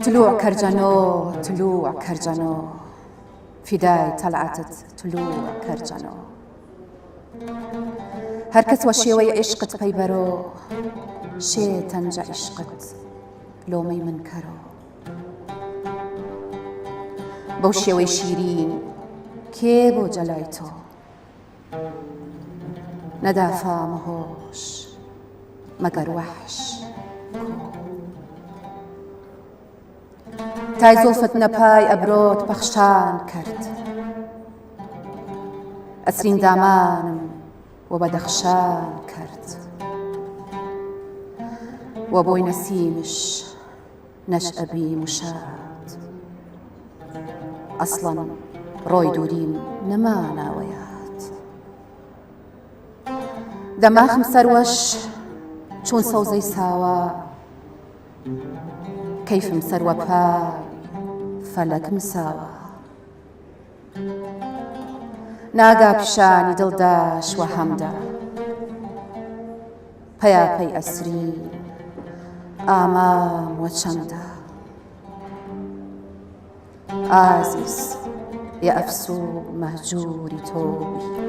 طلوع كرجانو طلوع كرجانو فداي طلعت طلوع كرجانو هركت وشيوي عشقت بيبرو شي تنجا عشقت لومي منكرو بوشيوي شيرين كيبو جلايتو ندافع مهوش مگر وحش تای زلفت نپای ابروت بخشان کرد اسرین دامانم و بدخشان کرد و بوی نسیمش نشأ بی مشاد اصلا روی دوریم نما ناویات دماغم سروش چون سوزي ساوا كيف مسروى باي فلك مساوا ناقا بشاني دلداش وحمدا بيا بي أسري آمام وشمدا عزيز يا أفسو مهجوري توبي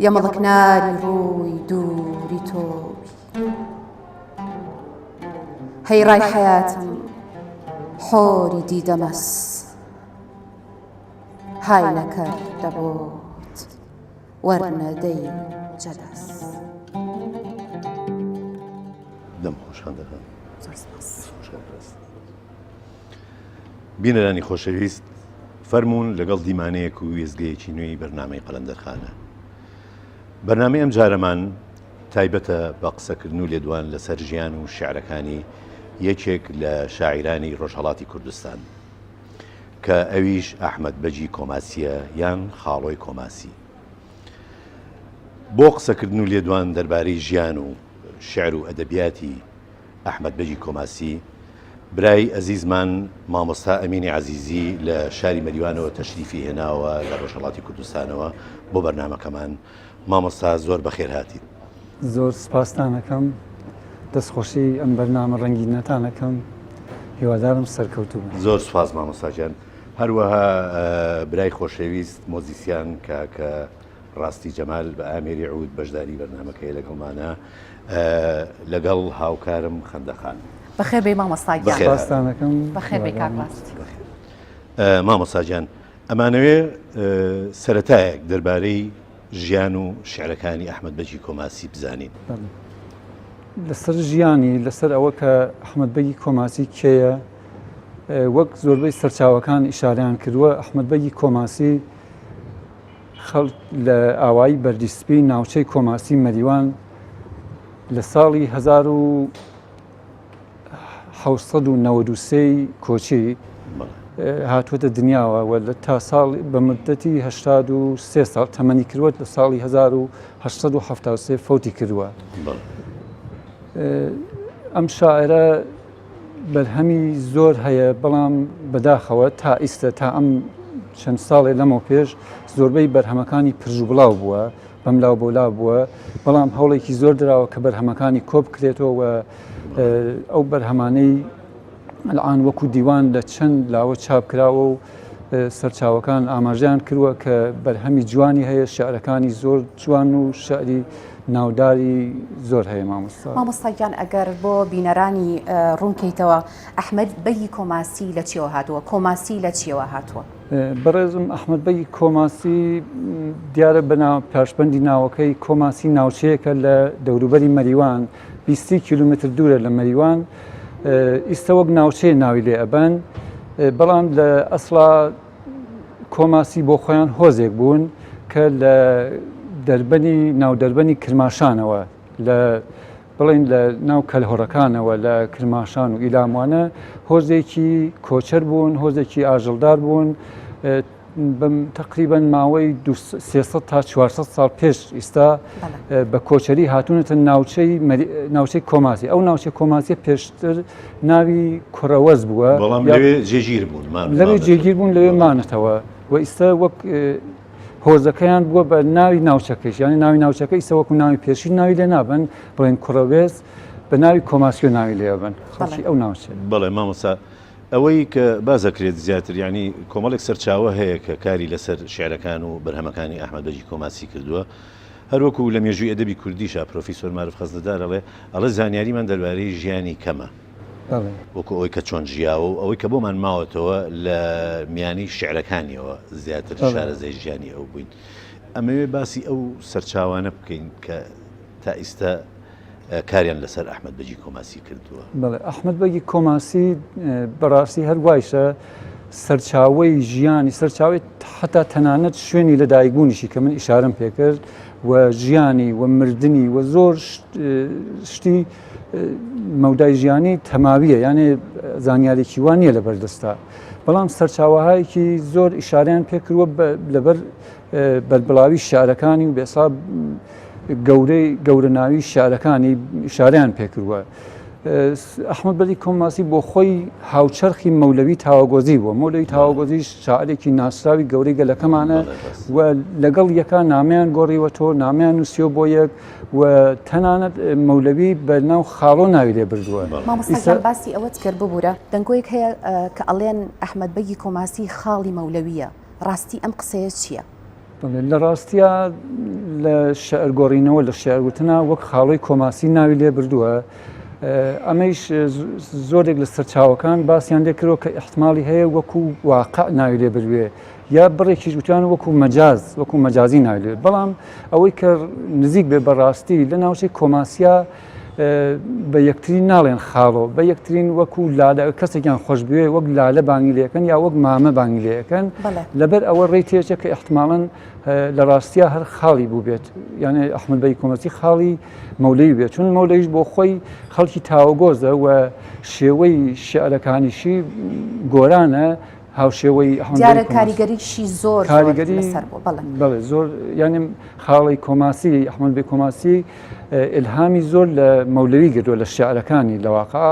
يا مضك ناري روي دوري توبي هي راي حياتم حوري دي دمس هاي نكر دبوت ورنا دي جلس دم خوش هەندەکە بینەرانی خۆشەویست فەرموون لەگەڵ دیمانەیەک و وێزگەیەکی نوێی بەرنامەی قەلەندەرخانە. بەرنامەی ئەم جارەمان تایبەتە بە قسەکردن و لێدوان لەسەر ژیان و شیعرەکانی یەکێک لە شاعیرانی ڕۆژهەڵاتی کوردستان کە ئەویش ئەحمەد بەجی کۆماسیە یان خاڵۆی کۆماسی. بۆ قسەکردن و لێدوان دەربارەی ژیان و شعر و ئەدەبیاتی ئەحمەد بەجی کۆماسی برای ئەزیزمان مامۆستا ئەمینی عەزیزی لە شاری مەریوانەوە تەشریفی هێناوە لە ڕۆژهەڵاتی کوردستانەوە بۆ بەرنامەکەمان. مامۆستا زۆر بەخێر هاتی. زۆر سپاستان دەکەم، دەستخۆشی ئەم بەرنامە ڕەنگینەتانەکەم، هیوادارم سەرکەوتوو بن. زۆر سوپاس مامۆستاجان. هەروەها برای خۆشەویست مۆزیسیان کاکە ڕاستی جەمال بە ئامێری عود بەشداری بەرنامەکەی لەگەڵمانە لەگەڵ هاوکارم خەندەخان. بەخێر بێ مامۆستاگیان. سپاستان دەکەم. بەخێر بێ کاک ڕاستی. مامۆستاجان ئەمانەوێ سەرەتایەک دەربارەی ژیان و شعرەکانی ئەحمەد بەجی کۆماسی بزانین. لەسەر ژیانی لەسەر ئەوە کە ئەحمەد بەگی کۆماسی کێیە وەک زۆربەی سەرچاوەکان ئیشاریان کردووە ئەحمەد بەگی کۆماسی خەڵک لە ئاوایی بەردیسپی ناوچەی کۆماسی مەریوان لە ساڵی 1993 کۆچی هاتووەتە دنیاوە و تا ساڵ بە مدەتی 83 ساڵ تەمەنی کردوەت لە ساڵی 1970 فەوتی کردووە. ئەم شاعرە بەرهەمی زۆر هەیە بەڵام بەداخەوە تا ئیستە تا ئەم چەند ساڵێ لەمەوە پێش زۆربەی بەرهەمەکانی پرژ و بڵاو بووە بەملاو بۆلاو بووە بەڵام هەوڵێکی زۆر دراوە کە بەرهەمەکانی کۆ بکرێتەوە ئەو بەرهەمانەی ئەلعان وەکو دیوان لە چەند لاوە چاپکراوە و سەرچاوەکان ئاماژیان کردووە کە بەرهەمی جوانی هەیە شعرەکانی زۆر جوان و شعری ناوداری زۆر هەیە. مامۆستاگیان ئەگەر بۆ بینەرانی ڕوونکەیتەوە ئەحمەد بەگی کۆماسی لە چیەوە هاتووە؟ کۆماسی لە چیەوە هاتووە؟ بەڕێزم ئەحمەد بەگی کۆماسی دیارە بە پاشبەندی ناوەکەی کۆماسی ناوچەیەکە لە دەوروبەری مەریوان 20 کیلومتر دوورە لە مەریوان. ئیستا وەک ناوچەیە ناوی لێ ئەبەن بەڵام لە ئەسڵا کۆماسی بۆ خۆیان هۆزێک بوون کە لە ناودەربەنی کرماشانەوە لە بڵێن لە ناو کەلهۆڕەکانەوە لە کرماشان و ئیلاموانە هۆزێکی کۆچەر بوون، هۆزێکی ئاژەڵدار بوون. تقریبا ماوەی 300 تا 400 ساڵ پێش ئیستا بە کۆچەری هاتوونەتە ناوچەی کۆماسی. ئەو ناوچەی کۆماسی پێشتر ناوی کوڕەوەز بووە، بەڵام لەوێ جێگیر بوون لەوێ مانەتەوە و ئیستا وەک هۆزەکەیان بووە بە ناوی ناوچەکەش، یانی ناوی ناوچەکە ئیستا وەکو ناوی پێشین ناوی لێ نابن بڵێن کوڕەوێز بە ناوی کۆماسیۆ ناوی لێبن خەڵکی ئەو ناوچێت. بەڵێ مامۆستا ئەوەی کە بازەکرێت زیاتر ینی کۆمەڵێک سەرچاوە هەیە کە کاری لەسەر شێعرەکان و بەرهەمەکانی ئەحمەد بەجی کۆماسی کردووە هەروەکو لە مێژووی ئەدەبی کوردیشە پرۆفیسۆر مارف خەزلدار ئەڵێ زانیاریمان دەربارەی ژیانی کەمە وەکو ئەوەی کە چۆن ژیاوە و ئەوەی کە بۆمان ماوەتەوە لە میانی شعرەکانیەوە زیاتر شارەزای ژیانی ئەو بووین. ئەمەوێ باسی ئەو سەرچاوانە بکەین کە تا ئێستا کاریان لەسەر ئەحمەد بەجی کۆماسی کردووە. بەڵێ ئەحمەد بەجی کۆماسی بەڕاستی هەر وایشە سەرچاوەی ژیانی سەرچاوی حتا تەنانەت شوێنی لە دایکبوونیشی کە من ئیشارەم پێکرد و ژیانی و مردنی و زۆر شتی مەودای ژیانی تەماویە یانێ زانیارێکی وان نییە لە بەردەستا بەڵام سەرچاوەهایەکی زۆر ئیشاریان پێکردووە لەبەر بەربڵاوی شارەکانی و بێسا گەورە ناوی شارەکانی ئیشاریان پێکردووە. ئەحمەد بەجی کۆماسی بۆ خۆی هاوچەرخی مەولەوی تاوەگۆزی بووە. مەولەوی تاوەگۆزیش شاعرێکی ناسراوی گەورەی گەلەکەمانە و لەگەڵ یەکە نامیان گۆڕیوە تۆ نامیان نووسیۆ بۆ یەک و تەنانەت مەولەوی بەرناو خاڵۆ ناوی لێ بردووە. مامۆستاکان باسی ئەوەت کرد ببوورە دەنگۆیەک هەیە کە ئەڵێن ئەحمەد بەجی کۆماسی خاڵی مەولەویە ڕاستی ئەم قسەیە چییە؟ لە ڕاستیە لە شێعرگۆڕینەوە لە شێعرگوتنە وەک خاڵۆی کۆماسی ناوی لێ بردووە. ئەمەش زۆرێک لە سەرچاوەکان باسییان لێکردەوە کە احتمالی هەیە وەکو واقع ناوی لێ بروێ یا بڕێکیش گوتیان وەکو مەجازی ناوی لێ بەڵام ئەوەی کە نزیک بێ بەڕاستی لە ناوچەی کۆماسیا بە یەکتری ناڵێن خاڵۆ بە یەکترین وەکو لادە کەسێکیان خۆش بوێ وەک لالە بانگی لەکەن یا وەک مامە بانگی لەکەن لەبەر ئەوە ڕێی تێچە کە احتمالاً لە ڕاستیە هەر خاڵی بوو بێت یانێ ئەحمەد بەجی کۆماسی خاڵی مەولەوی بێت چون مەولەویش بۆ خۆی خەڵکی تاوەگۆزە و شێوەی شێعرەکانیشی گۆرانە هاوشێوەی جارە کاریگەریشی زۆر لەسەر بوو بەڵێ زۆر یانێ خاڵی کۆماسی ئەحمەد بەجی کۆماسی ئلهامی زۆر لە مەولەوی گرتووە لە شێعرەکانی لەواقع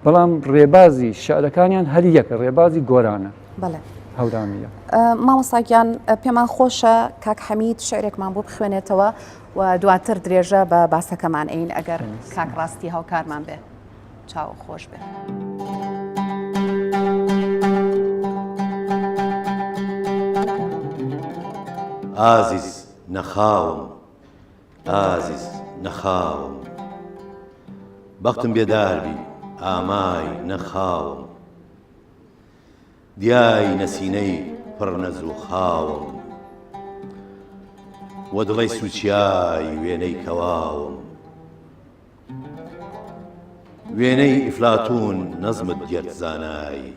بەڵام ڕێبازی شێعرەکانیان هەر یەکە ڕێبازی گۆرانە هەورانیە. مامۆستاکیان پێمان خۆشە کاک حەمید شعرێکمان بۆ بخوێنێتەوە و دواتر درێژە بە باسەکەمان ئەین ئەگەر کاک ڕاستی هاوکارمان بێ چاوە خۆش بێ. ئازیز نەخاوم ئازیز نەخاوم بەختم بێداربی ئامای نەخاوم دیای نەسینەی پڕ نەز و خاوم وە دڵی سوچیای وێنەی کەواوم وێنەی ئیفلاتون نەزمت گرت زانایی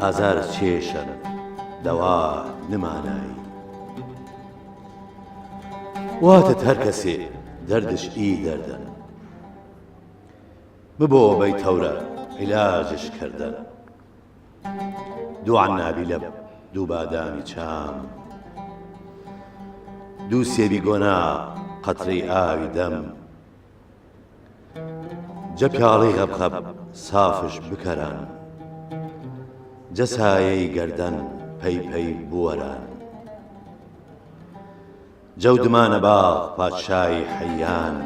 ئازار چێشن دەوا نمانایی واتت هەر کەسێ دەردش ئی دەردەن ببۆ بەی تەورە عیلاجش کردن دوو عنابی لەب دوو بادامی چام دوو سێبی گۆنا قەترەی ئاوی دەم جە پیاڵەی غەبخەب سافش بکەران جە سایەی گەردەن پەی بوەران جەودمانە باغ پادشای حەیان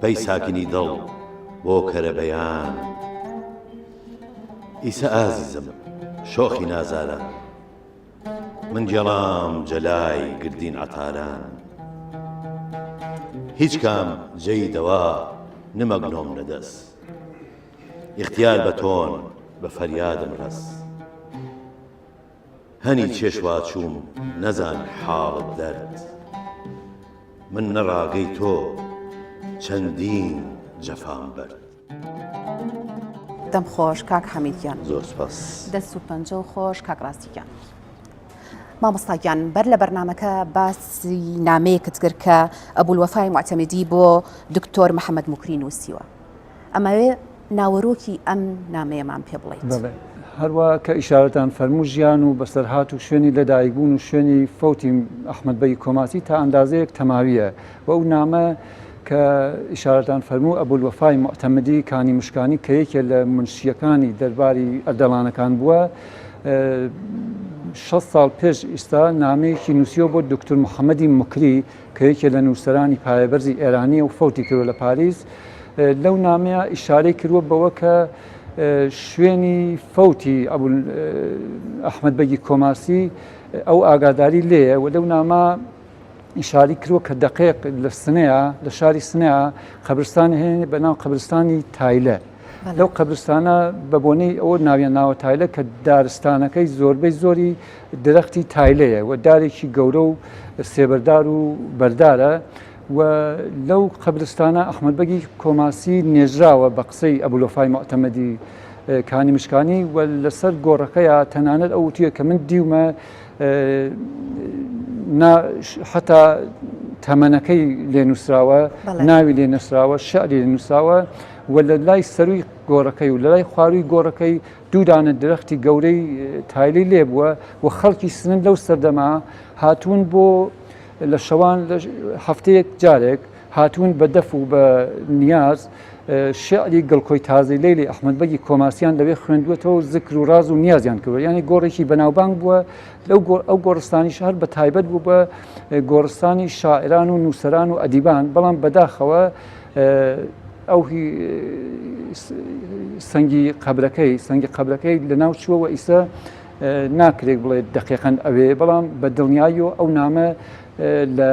پەی ساکنی دڵ بۆ کەرە بەیان ئیسە ئازیزم شۆخی نازاران من گێڵام جەلای گردین عەتاران هیچ کام جێی دەوا نمەگنۆم نەدەست ئیختیار بە تۆن بە فەریادم ڕەس هەنی چێشواچووم نەزان حاڵت دەرد من نەڕاگەی تۆ چەندین جەفام بەرد. دەم خۆش کاک حەمیدیان زۆر سپاس دەست و پەنجە و خۆش کاک ڕاستیگیان. مامۆستاگیان بەر لە بەرنامەکە باسی نامەیەکت کرد کە ئەبوولوەفای موعتەمەدی بۆ دکتۆر محەممەد موکری نووسیوە ئەمەوێ ناوەڕۆکی ئەم نامەیەمان پێ بڵێیت. هەروە کە ئیشارەتان فەرموو ژیان و بەسەرهات و شوێنی لەدایکبوون و شوێنی فەوتی ئەحمەد بەجی کۆماسی تا ئەندازەیەک تەماویە و ئەو نامە کە ئیشارەتان فەرموو ئەبوولوەفای موعتەمەدی کانی مشکانی کە یەکێک لە منشیەکانی دەرباری ئەردەڵانەکان بووە 6 ساڵ پێش ئێستا نامەیەکی نووسیەوە بۆ دکتۆر محەممەدی مکری کە یەکێ لە نووسەرانی پایەبەرزی ئێرانی و فەوتی کردو لە پاریس لەو نامەیە ئیشارەی کردووە بەوە کە شوێنی فەوتی ئەحمەد بەگی کۆماسی ئەو ئاگاداری لێیە و لەو نامە ئیشاری کردووە کە دقیق لە سنەیە لە شاری سنەیە قەبرستانی هەیە بەناو قەبرستانی تایلە لەو قەبرستانە بە بۆنەی ئەوە ناویان ناوە تایلە کە دارستانەکەی زۆربەی زۆری درەختی تایلەیە و دارێکی گەورە و سێبەردار و بەردارە و لەو قەبرستانە ئەحمەد بەگی کۆماسی نێژراوە بە قسەی ئەبولوفای معتەمەدی کانی مشکانی و لەسەر گۆڕەکەیە تەنانەت ئەو وتویە کە من دیومە حتا تەمەنەکەی لێ نووسراوە ناوی لێ نووسراوە شعری لێ نووسراوە و لە لای سەروی گۆڕەکەی و لە لای خواروی گۆڕەکەی دوودانە درەختی گەورەی تایلی لێ بووە و خەڵکی سنن لەو سەردەما هاتوون بۆ لە شەوان هەفتەیەک جارێک هاتوون بە دەف و بە نیاز شعری گڵکۆی تازەی لەیلی ئەحمەد بەگی کۆماسیان لەوێ خوێندوێتەوە زکر و ڕاز و نیازیان کردوە یعنی گۆڕێکی بەناوبانگ بووە ئەو گۆڕستانی شار بە تایبەت بوو بە گۆڕستانی شاعران و نووسەران و ئەدیبان بەڵام بەداخەوە ئەو سەنگی قەبرەکەی لە ناو چووەوە ئیسە ناکرێت بڵێ دقیقەن ئەوێ بەڵام بە دڵنیایی و ئەو نامە لە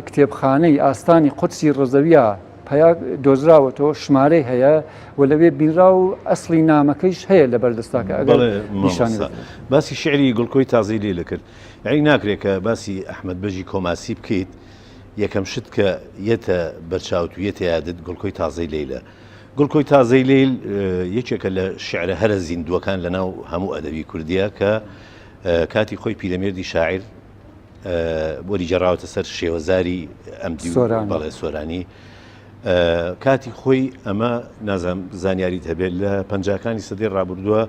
کتێبخانەی ئاستانی قودسی ڕزەویە پیا دۆزراوەتەوە ژمارەی هەیە و لەوێ بینرا و ئەسڵی نامەکەیش هەیە لە بەردەستاکە ئەگەر نیشانی باسی شعری گڵکۆی تازەی لێ لەکرد یعنی ناکرێت کە باسی ئەحمەد بەژی کۆماسی بکەیت یەکەم شت کە یەتە بەرچاوت و یەتە یادت گڵکۆی تازەی لێلە گڵکۆی تازەی لێل یەکێکە لە شعرە هەرە زیندووەکان لەناو هەموو ئەدەبی کوردیە کە کاتی خۆی پیرەمێردی شاعیر وەری جێڕاوەتە سەر شێوەزاری ئەمدی بەڵێ سۆرانی کاتی خۆی ئەمە نازانم زانیاریت هەبێت لە پەنجاکانی سەدەی ڕابردووە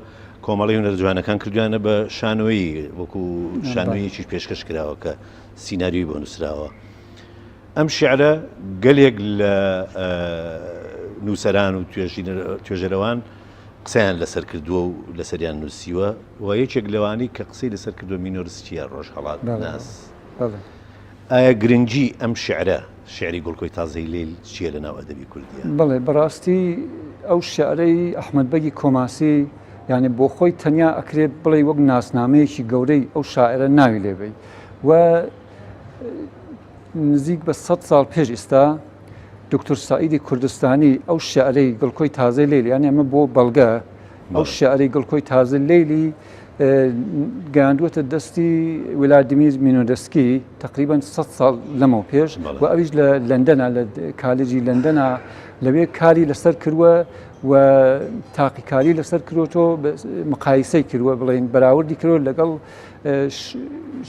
کۆمەڵی هونەر جوانەکان کردویانە بە شانۆیی وەکو شانۆیەکیش پێشکەش کراوە کە سیناریوی بۆ نووسراوە ئەم شعرە گەلێک لە نووسەران و توێژەرەوان قسەیان لەسەر کردووە و لەسەریان نووسیوە و یەکێک لەوانی کە قسەی لەسەر کردووە مینۆرسچیە ڕۆژهەڵات ناس ئایا گرنگی ئەم شعرە شعری گڵکۆی تازەی لێل چییە لە ناو ئەدەبی کوردیە؟ بڵێ بەڕاستی ئەو شعرەی ئەحمەد بەگی کۆماسی یعنی بۆ خۆی تەنیا ئەکرێت بڵێ وەک ناسنامەیەکی گەورەی ئەو شاعرە ناوی لێبێ و نزیک بە 100 ساڵ پێش ئێستا دکتۆر سعیدی کوردستانی ئەو شعرەی گڵکۆی تازەی لێلی یعنی ئەمە بۆ بەڵگە ئەو شعرەی گڵکۆی تازە لێلی گەیاندووەتە دەستی ولادیمیر مینۆدەسکی تقریبا 100 ساڵ لەمەوە پێش و ئەویش لە لەندەنە لە کالێجی لەندەنە لەوێ کاری لەسەر کردووە و تاقیکاری لەسەر کردوەوە مقایسەی کردووە بڵێن بەراوردی کردوە لەگەڵ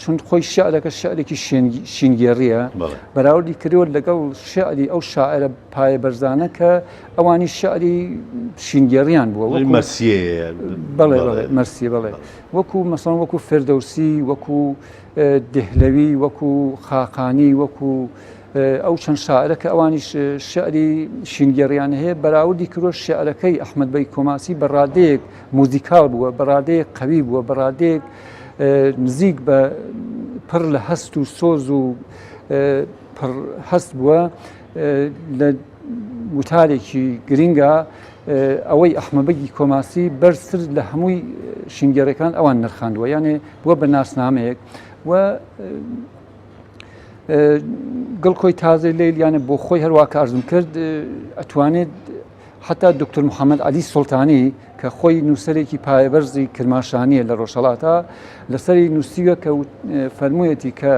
چون خۆی شعرەکە شعرێکی شینگێڕیە بەراوردی کردووە لەگەڵ شعری ئەو شاعرە پایە بەرزانە کە ئەوانی شعری شینگێڕیان بووە بەڵێ مەرسی بڵێ وەکو مەسەڵەن وەکو فێردەوسی وەکو دهلەوی وەکو خاقانی وەکو ئەو چەند شاعرە کە ئەوانیش شعری شینگێڕیان هەیە بەراوردی کردوە شعرەکەی ئەحمەد بەگی کۆماسی بەڕادەیەک موزیکال بووە بەڕادەیەک قەوی بووە بەڕادەیەک نزیک بە پڕ لە هەست و سۆز و پڕ هەست بووە لە وتارێکی گرینگە ئەوەی ئەحمەد بەگی کۆماسی بەرزتر لە هەمووی شینگێڕەکان ئەوان نرخاندووە یانێ بووە بە ناسنامەیەک و گڵکۆی تازەی لێلیانە بۆ خۆی هەروە کە ئارزوم کرد ئەتوانێت حتا دکتۆر محەممەد عەلی سوڵتانی کە خۆی نووسەرێکی پایەبەرزی کرماشانیە لە ڕۆژهەڵاتە لەسەری نووسیوە کە فەرموویەتی کە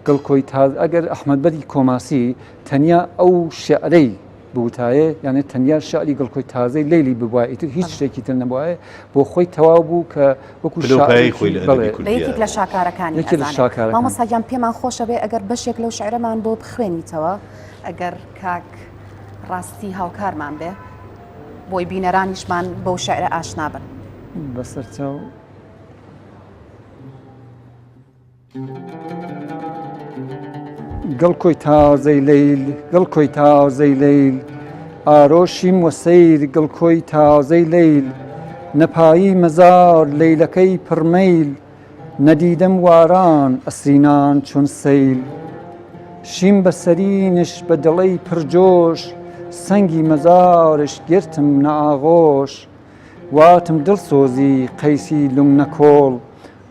گڵکۆی تازە ئەگەر ئەحمەد بەگی کۆماسی تەنیا ئەو شعرەی بوتایە یانێ تەنیا شعری گڵکۆی تازەی لێلی ببووە ئیتر هیچ شتێکی تر نەبووایە بۆ خۆی تەواو بوو کە وەکو یەکێک لە شاکارەکانی مامۆستاگیان پێمان خۆشە بێ ئەگەر بەشێک لەو شعرەمان بۆ بخوێنیتەوە ئەگەر کاک ڕاستی هاوکارمان بێ بۆی بینەرانیشمان بەو شعرە ئاشنا بن بەسەرچاو گڵکۆی تازەی لەیل گڵکۆی تازەی لەیل ئارۆشیم وەسەیر گڵکۆی تازەی لەیل نەپایی مەزار لەیلەکەی پڕمەیل نەدیدەم واران ئەسرینان چۆن سەیل شیم بەسەرینش بە دڵەی پرجۆش سەنگی مەزارش گرتم نەئاغۆش واتم دڵسۆزی قەیسی لوم نەکۆڵ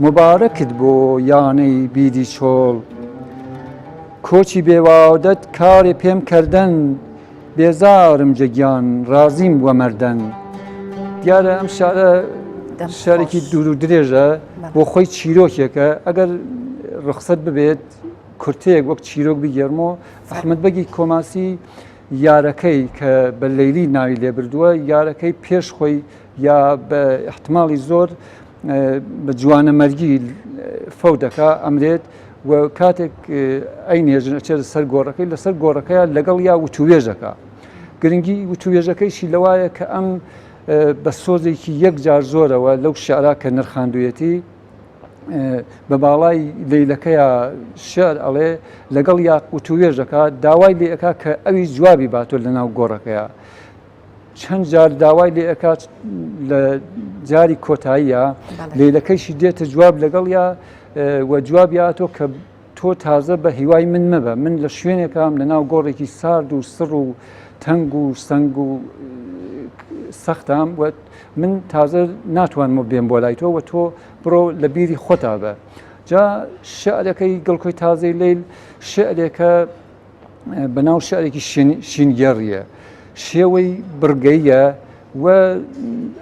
مبارەکت بۆ یانەی بیدی چۆڵ کۆچی بێوادەت کارێ پێم کردن بێزارم جەگیان رازیم وە مەردەن دیارە ئەم شارە شارێکی دوور و درێژە بۆ خۆی چیرۆکێکە ئەگەر ڕخسەت ببێت کورتەیەک وەک چیرۆک بگێرمەوە ئەحمەد بەگی کۆماسی یارەکەی کە بە لەیلی ناوی لێبردووە یارەکەی پێش خۆی یا بە احتماڵی زۆر بە جوانە مەرگی فەو دەکا ئەمرێت و کاتێک ئەینێژن ئەچێت سەر گۆڕەکەی لەسەر گۆڕەکەیە لەگەڵ یا وتوێژەکە گرنگی وتوێژەکەیشی لەوایە کە ئەم بە سۆزێکی یەک جار زۆرەوە لەو شعرا کە نرخاندوویەتی بە باڵای لەیلەکەیە شعر ئەڵێ لەگەڵ یا وتوێژەکە داوای لێ ئەکا کە ئەوی جوابی باتۆ لە ناو گۆڕەکەیە چەند جار داوای لێ ئەکات لە جاری کۆتاییە لەیلەکەیشی دێتە جواب لەگەڵ یا وە جوابیاتۆ کە تۆ تازە بە هیوای من مەبە من لە شوێنێکم لە ناو گۆڕێکی سارد و سڕ و تەنگ و سنگ و سەختام و من تازە ناتوانمە بێم بۆ لای تۆ و تۆ بڕۆ لە بیری خۆتا بە جا شعرەکەی گڵکۆی تازەی لەیل شعرێکە بەناو شعرێکی شینگەڕیە شێوەی برگەیە و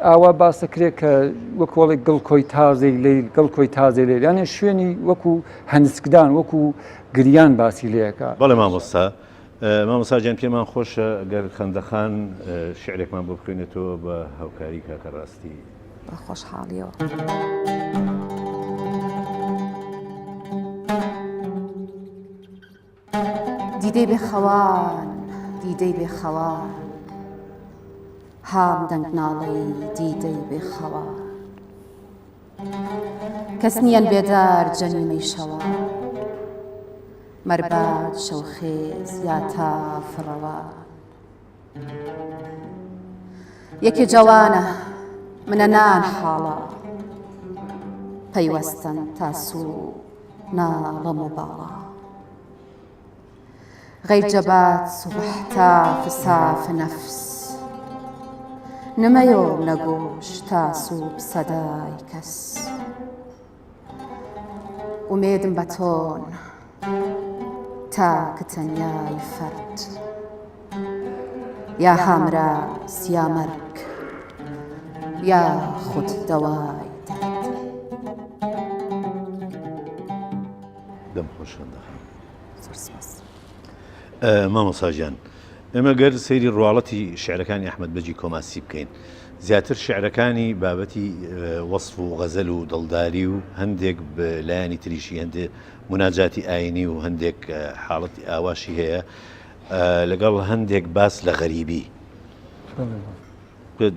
ئاوا باسەکرێت کە وەکۆڵی گڵکۆی تازەی لەیل گڵکۆی تازەی لێل یانێ شوێنی وەکو هەنسکدان وەکو گریان باسی لەیەکە بەڵێ مامۆستا مامۆستاجیان پێمان خۆشە گەر خەندەخان شعرێکمان بۆ بخوێنێتەوە بە هاوکاری کاکە ڕاستی بە خۆشحاڵیەوە دیدەی بێخەوان دیدەی بێخەوان هام دەنگ ناڵەی دیدەی بێخەوان کەس نیەن بێدار جەنیمەی شەوە مەربەد شەوخێز یا تا فڕەوان یەکێ جوانە منە نان حاڵە پەیوەستن تاسوو ناڵەم و باڵە غەیجەبات سوبحتا فساف نەفس نمەیۆ نەگۆش تاسوو سەدای کەس ئومێدم بە تۆن تا کە تەنیای فەرد یا هامراز یا مەرگ یا خود دەوای دەرد دەم خۆش خەندەخان مامۆستاجیان ئێمە گەر سەیری ڕواڵەتی شعرەکانی ئەحمەد بەجی کۆماسی بکەین زیاتر شعرەکانی بابەتی وەصف و غەزەل و دڵداری و هەندێک لایانی تریشی هەندێک مناجاتی ئاینی و هەندێک حاڵەتی ئاواشی هەیە لەگەڵ هەندێک باس لە غەریبی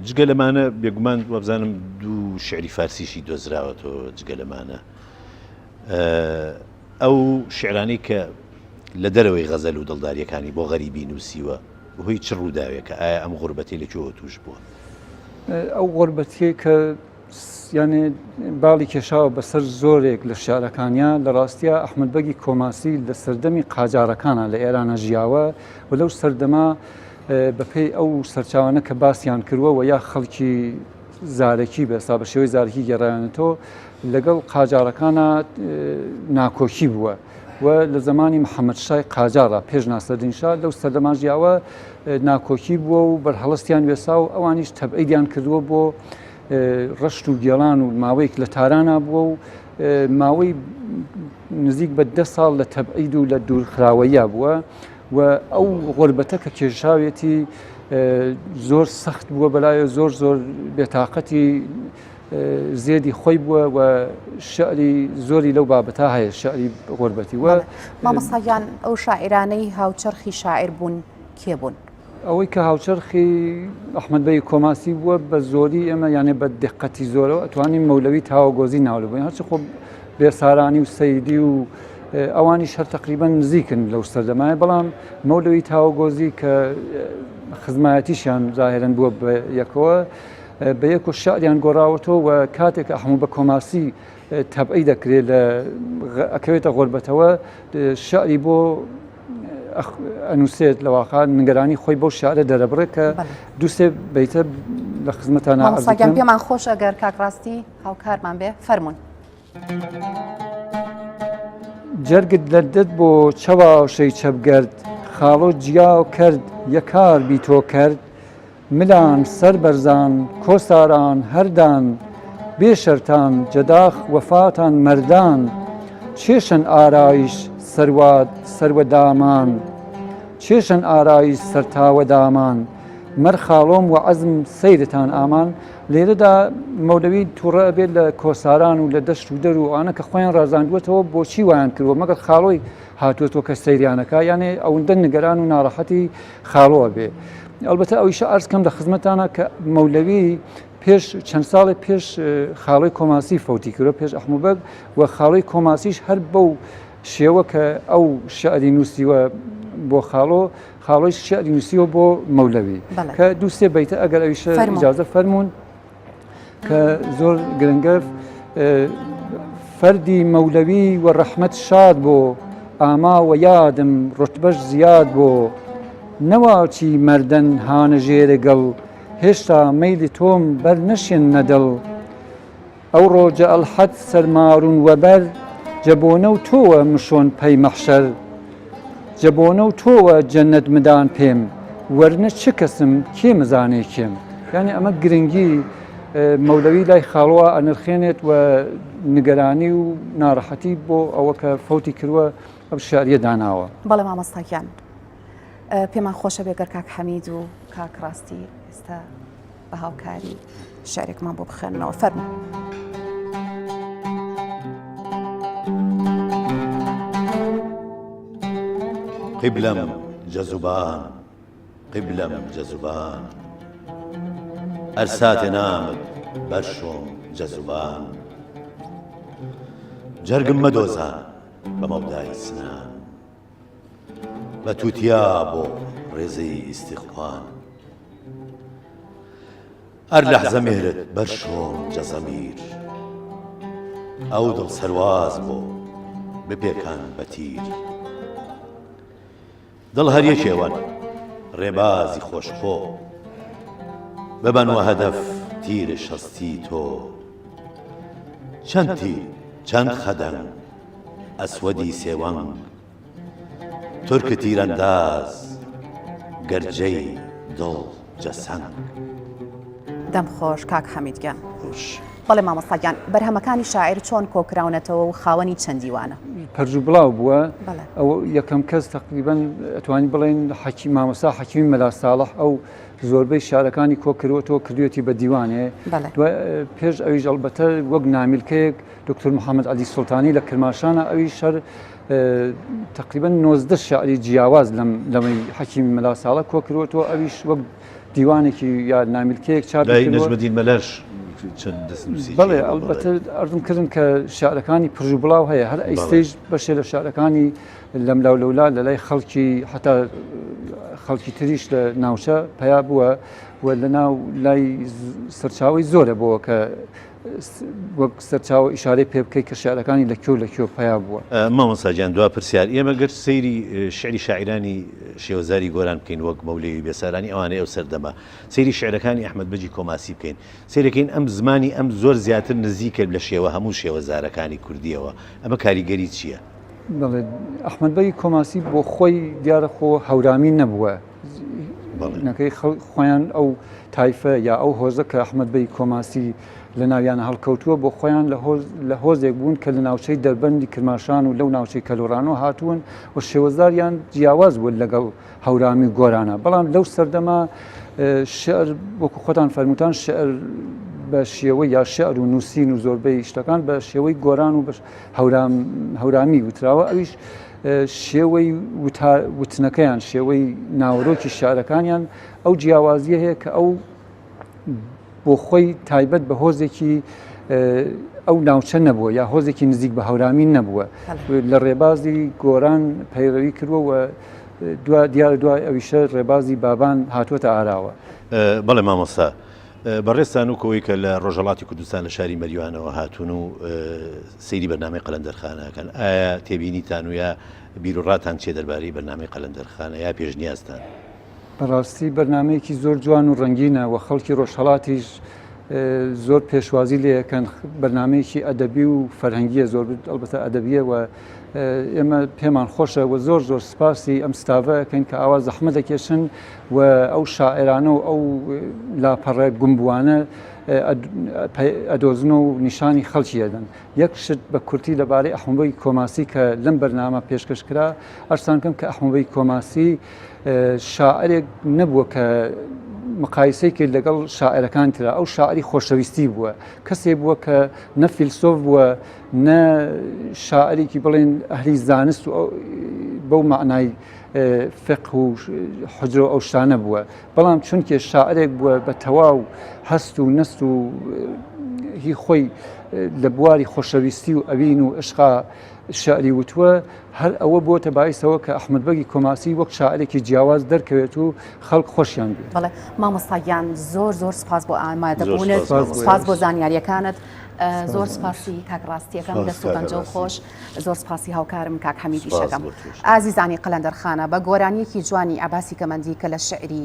جگە لەمانە بێگومان وەبزانم دوو شعری فارسیشی دۆزراوەتەوە جگە لەمانە ئەو شعرانی کە لە دەرەوەی غەزەل و دڵداریەکانی بۆ غەریبی نووسیوە هۆی چ ڕووداوێکە ئایا ئەم غوربەتی لەکوێوە توش بووە ئەو غوربەتیە کە یانێ باڵی کێشاوە بەسەر زۆرێک لە شارەکانیان لە ڕاستیە ئەحمەد بەگی کۆماسی لە سەردەمی قاجارەکانە لە ئێرانە ژیاوە و لەو سەردەما بەپێی ئەو سەرچاوانە کە باسییان کردووە و یا خەڵکی زارێکی بەسا بە شێوەی زارێکی گەڕایەنێتەوە لەگەڵ قاجارەکانە ناکۆکی بووە و لە زمانی محەممەد شای قاجارە پێش ناسەردینشا لەو سەردەما ژیاوە ناکۆکی بووە و بەرهەڵستیان وێسا و ئەوانیش تەبعیدیان کردووە بۆ ڕەشت و گێڵان و ماوەیەک لە تارانە بووە و ماوەی نزیک بە 10 ساڵ لە تەبعید و لە دوورخراوەیە بووە و ئەو غوربەتە کە کێشاوێتی زۆر سەخت بووە بەلایە زۆر بێتاقەتی زێدی خۆی بووە و شعری زۆری لەو بابەتا هەیە شعری غوربەتی وە مامۆستاگیان ئەو شاعرانەی هاوچەرخی شاعر بوون کێ بوون ئەوەی کە هاوچەرخی ئەحمەد بەگی کۆماسی بووە بە زۆری ئێمە یانێ بە دقەتی زۆرەوە ئەتوانین مەولەوی تاوەگۆزی ناولە بووین هەرچی خۆ بێسارانی و سەیدی و ئەوانی شەر تقریبا نزیکن لەو سەردەمایە بەڵام مەولەوی تاوەگۆزی کە خزمایەتیشیان زاهێرن بووە بە یەکەوە بە یەک و شعریان گۆڕاوەتەوە و کاتێک ئەحمەد بە کۆماسی تەبعی دەکرێت لە ئەکەوێتە غۆربەتەوە شعری بۆ ئەنووسێت لەواقع نیگەرانی خۆی بۆ شعرە دەرەبڕێت کە دووسێ بیتە لە خزمەتانە مامۆستاگیان پێمان خۆش ئەگەر کاکڕاستی هاوکارمان بێ فەرموون. جەرگت لەردت بۆ چەواوشەی چەبگەرد خاڵۆ جیاو کرد یەکار بی تۆ کرد ملان سەر بەرزان کۆساران هەردان بێشەرتان جەداخ وەفاتان مەردان چێشن ئارایش سەروەدامان چێشن ئارایش سەرتاوە دامان مەر خاڵۆم و عەزم سەیرتان ئامان. لێرەدا مەولەوی تووڕە بێت لە کۆساران و لە دەشت و دەر و ئەوانە کە خۆیان ڕازاندوێتەوە بۆچی وایان کردووە مەگەر خاڵۆی هاتوێتەوە کە سەیریانەکە یانێ ئەوەندە نیگەران و ناڕەحەتی خاڵۆوە بێ. ئەلبەتە ئەویشە ئەرز کەم لە خزمەتانە کە مەولەوی پێش چەند ساڵی پێش خاڵۆی کۆماسی فەوتی کردوە پێش ئەحموبەگ و خاڵۆی کۆماسیش هەر بەو شێوە کە ئەو شعری نووسیوە بۆ خاڵۆی شعری نووسیوە بۆ مەولەوی کە دووسێ بیتە ئەگەر ئەویشە ئیجازە فەرموون کە زۆر گرنگە فەردی مەولەوی و ڕەحمەت شاد بۆ ئاما و یادم ڕوتبەش زیاد بۆ نەواچی مەردەن هانە ژێرە گەڵ هێشتا مەیلی تۆم بەر نەشێن نەدڵ ئەو ڕۆژە ئەلحەد سەرماڕون وەبەر جەبۆنە و تۆوە مشۆن پەی مەحشەر جەبۆنە و تۆوە جەنەت مدان پێم وەرنە چ کەسم کێ مزانێ کێم. یعنی ئەمە گرنگی مەولەوی لای خاڵوە ئەنرخێنێت و نیگەرانی و ناڕەحەتی بۆ ئەوە کە فەوتی کردووە ئەو شاریە داناوە. بەڵێ مامۆستاکیان پێمان خۆشە بێگەر کاک حەمید و کاک ڕاستی ئێستا بە هاوکاری شعرێکمان بۆ بخێننەوە فەرموون. قبلم جەزوبان قبلم جەزوبان ئەرساتێ نامت بەرشۆم جەزوبان جەرگم مەدۆزان بە مەودای سنان بە تووتیا بۆ ڕێزەی ئیستیخوان هەر لەحزە مێرت بەرشۆم جەزەمیر ئەو دڵ سەرواز بۆ بپێکان بە تیر دڵ هەر یەکێوەن ڕێبازی خۆشخۆ ببەنوە هەدەف تیرە شەستی تۆ چەند تیر چەند خەدەنگ ئەسوەدی سێوەنگ تورکە تیرەنداز گەرجەی دڵ جەسەنگ. دەم خۆش کاک حەمیدگیان. بەڵێ مامۆستاگیان بەرهەمەکانی شاعیر چۆن کۆکراونەتەوە و خاوەنی چەند دیوانە؟ پەرژ و بڵاو بووە ئەو یەکەم کەس تقریبەن ئەتوانی بڵێن مامۆستا حەکیمی مەلا ساڵح ئەو زۆربەی شارەکانی کۆکردوەوە کردوێتی بە دیوانێ پێش ئەویش ئەلبەتە وەک نامیلکەیەک دکتۆر محەممەد عەلی سوڵتانی لە کرماشانە ئەوی شەر تقریبەن 90 شعری جیاواز لەمەی حەکیمی مەلا ساڵح کۆکردوەوە ئەویش وەک دیوانێکی یا نامیلکەیەک چاپ نەجمەدین مەلەش بەڵێ ئەلبەتە ئەرزم کردن کە شعرەکانی پرژ و بڵاو هەیە هەر ئەیستێژ بەشێ لە شعرەکانی لەم لاو لەولا لە لای خەڵکی حتا خەڵکی تریش لە ناوچە پیا بووە و لە ناو لای سەرچاوی زۆرە بۆەوە کە وەک سەرچاوە ئیشارەی پێ بکەیت کە شعرەکانی لەکوێ پیا بووە. مامۆستاگیان دوا پرسیار ئێمە گەر سەیری شعری شاعرانی شێوەزاری گۆران بکەین وەک مەولەوی بێسارانی ئەوانەیە ئەو سەردەما سەیری شعرەکانی ئەحمەد بەجی کۆماسی بکەین سەیرەکەین ئەم زمانی ئەم زۆر زیاتر نزیکە لە شێوە هەموو شێوەزارەکانی کوردیەوە ئەمە کاریگەری چییە؟ بەڵێ ئەحمەد بەی کۆماسی بۆ خۆی دیارە خۆ هەورامی نەبووە نەکەی خۆیان ئەو تایفە یا ئەو هۆزە کە ئەحمەد بەی کۆماسی لە ناویانە هەڵکەوتووە بۆ خۆیان لە هۆزێک بوون کە لە ناوچەی دەربەندی کرماشان و لەو ناوچەی کەلوڕانەوە هاتوون و شێوەزاریان جیاواز بوون لەگەڵ هەورامی گۆرانە بەڵام لەو سەردەما شعر وەکو خۆتان فەرمووتان شعر بە شێوەی یا شعر و نووسین و زۆربەی شتەکان بە شێوەی گۆران و بە هەورامی وتراوە ئەویش شێوەی وتنەکەیان شێوەی ناوەڕۆکی شعرەکانیان ئەو جیاوازیە هەیە کە ئەو بۆ خۆی تایبەت بە هۆزێکی ئەو ناوچە نەبووە یا هۆزێکی نزیک بە هەورامی نەبووە لە ڕێبازی گۆران پەیڕەوی کردووە و دیارە دوای ئەویشە ڕێبازی بابان هاتووەتە ئاراوە. بەڵێ مامۆستا بەڕێستان و کۆی کە لە ڕۆژەڵاتی کوردستان لە شاری مەریوانەوە هاتوون و سەیری بەرنامەی قەلەندەرخانەکەن ئایا تێبینیتان و یا بیرۆڕاتان چێ دەربارەی بەرنامەی قەلەندەرخانە یا پێشنیازتان؟ بەڕاستی بەرنمەیەکی زۆر جوان و ڕەنگینە و خەڵکی ڕۆژهەڵاتیش زۆر پێشوازی لەکەن بەرنمەیەکی ئەدەبی و فەرهەنگیە زۆر ئەلبەتە ئەدەبیە و ئێمە پێمان خۆشە و زۆر زۆر سپاسی ئەم ستافەکەین کە ئاوا زەحمە دەکێشن و ئەو شاعرانە و ئەو لاپەڕە گومبوانە ئەدۆزن و نیشانی خەڵکی دەدەن. یەک شت بە کورتی لەبارەی ئەحمەدی کۆماسی کە لەم بەرنامە پێشکەشکرا ئەرسان بکەم کە ئەحمەدی کۆماسی شاعرێک نەبووە کە مقایسەی کرد لەگەڵ شاعرەکان ترا ئەو شاعری خۆشەویستی بووە کەسێک بووە کە نە فیلسۆف بووە نە شاعرێکی بڵێن ئەهلی زانست و بەو معنای فقه و حجرە ئەو شتانە بووە بەڵام چونکە شاعرێک بووە بە تەواو هەست و نەست و هی خۆی لە بواری خۆشەویستی و ئەوین و عشقا شعری وتووە هەر ئەوە بۆتە باعثەوە کە ئەحمەد بەگی کۆماسی وەک شاعرێکی جیاواز دەرکەوێت و خەڵک خۆشیان بێت. بەڵێ مامۆستاگیان زۆر زۆر سپاس بۆ ئامادەبوونت سپاس بۆ زانیاریەکانت زۆر سپاسی کاکڕاستیەکەم دەست و پەنجە و خۆش زۆر سپاسی هاوکارم کاک حەمیدی شەکەم. ئازیزانی قەلەندەرخانە بە گۆرانیەکی جوانی عەباسی کەمەندی کە لە شعری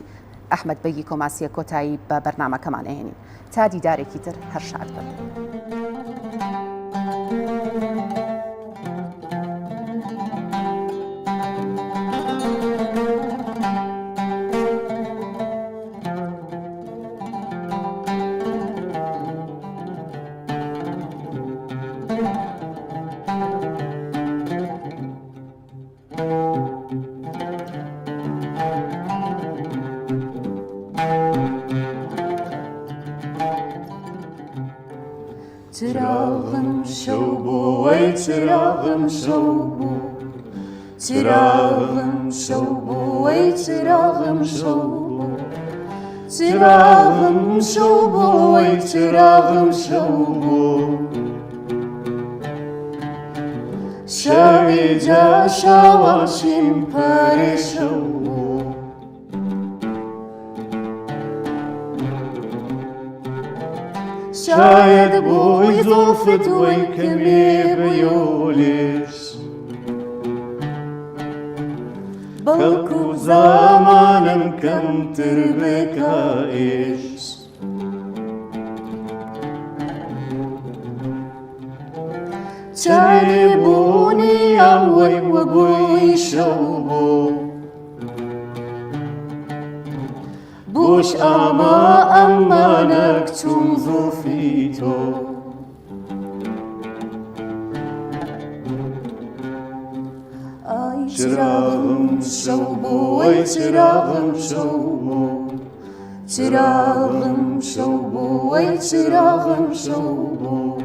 ئەحمەد بەگی کۆماسیە کۆتایی بە بەرنامەکەمان ئەهێنین تا دیدارێکی تر هەر شاد بن. چراغم شو بو وای چراغم شو بو چراغم شو بو وای چراغم شو بو چراغم شو بو وای چراغم شو بو شوی جا شواشیم پاره شو بو شاید بوی زلفت وی کمی بیولیش بلکو زمانم کم تر بکایش چای بونی اوی و بوی شو بو بوش امانك تنظر في تو اي چراغم شو بو وای چراغم شو بو چراغم شو بو وای چراغم شو بو